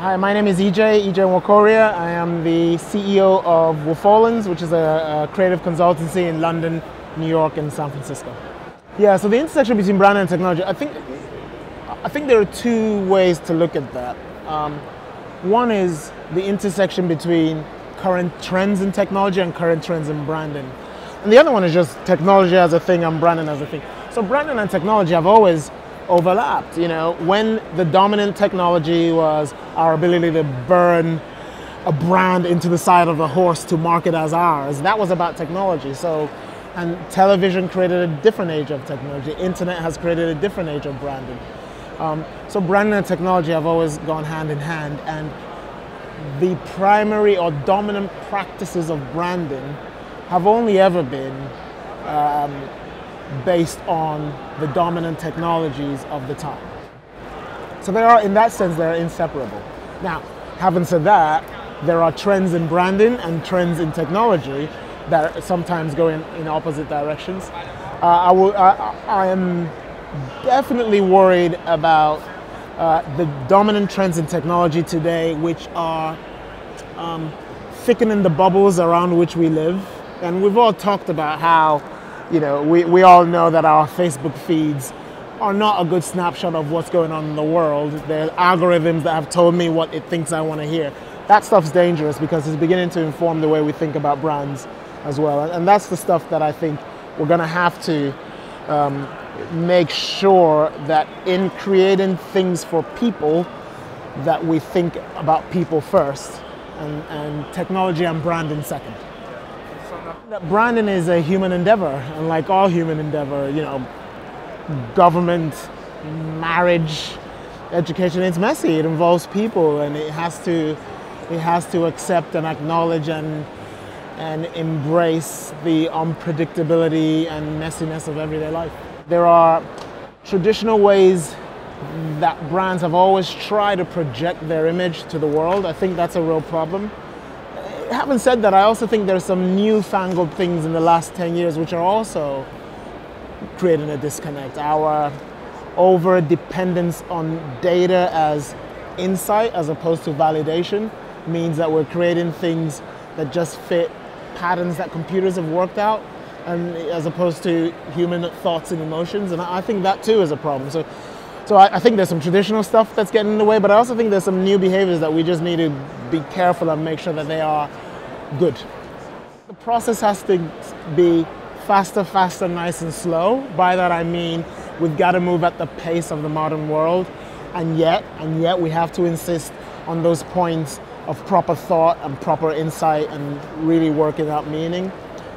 Hi, my name is Ije Nwokorie. I am the CEO of Wolfolens, which is a creative consultancy in London, New York, and San Francisco. Yeah, so the intersection between brand and technology, I think there are two ways to look at that. One is the intersection between current trends in technology and current trends in branding. And the other one is just technology as a thing and branding as a thing. So branding and technology have always overlapped. When the dominant technology was our ability to burn a brand into the side of a horse to market as ours, that was about technology. And television created a different age of technology. Internet has created a different age of branding. So branding and technology have always gone hand in hand, and the primary or dominant practices of branding have only ever been based on the dominant technologies of the time. So in that sense, they're inseparable. Now, having said that, there are trends in branding and trends in technology that sometimes go in opposite directions. I am definitely worried about the dominant trends in technology today, which are thickening the bubbles around which we live. And we've all talked about how we all know that our Facebook feeds are not a good snapshot of what's going on in the world. There are algorithms that have told me what it thinks I want to hear. That stuff's dangerous because it's beginning to inform the way we think about brands as well. And that's the stuff that I think we're going to have to make sure that in creating things for people, that we think about people first and technology and branding second. Branding is a human endeavor, and like all human endeavor, government, marriage, education, it's messy. It involves people, and it has to accept and acknowledge and embrace the unpredictability and messiness of everyday life. There are traditional ways that brands have always tried to project their image to the world. I think that's a real problem. Having said that, I also think there's some newfangled things in the last 10 years which are also creating a disconnect. Our over-dependence on data as insight as opposed to validation means that we're creating things that just fit patterns that computers have worked out, and as opposed to human thoughts and emotions. And I think that too is a problem. So I think there's some traditional stuff that's getting in the way, but I also think there's some new behaviors that we just need to be careful and make sure that they are good. The process has to be faster, nice and slow. By that I mean we've got to move at the pace of the modern world, and yet we have to insist on those points of proper thought and proper insight and really working out meaning.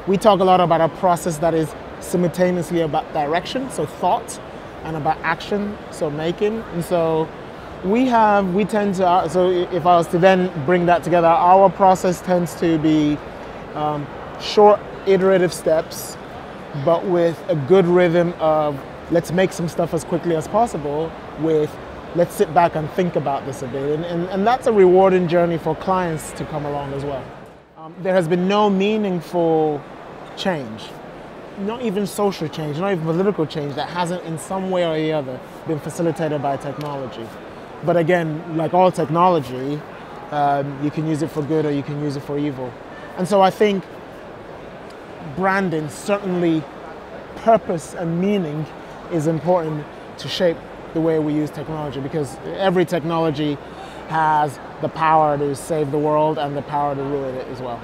We talk a lot about a process that is simultaneously about direction, so thought, and about action, so making. And so so if I was to then bring that together, our process tends to be short, iterative steps, but with a good rhythm of let's make some stuff as quickly as possible with let's sit back and think about this a bit. And that's a rewarding journey for clients to come along as well. There has been no meaningful change, not even social change, not even political change, that hasn't in some way or the other been facilitated by technology. But again, like all technology, you can use it for good or you can use it for evil. And so I think branding, certainly purpose and meaning, is important to shape the way we use technology, because every technology has the power to save the world and the power to ruin it as well.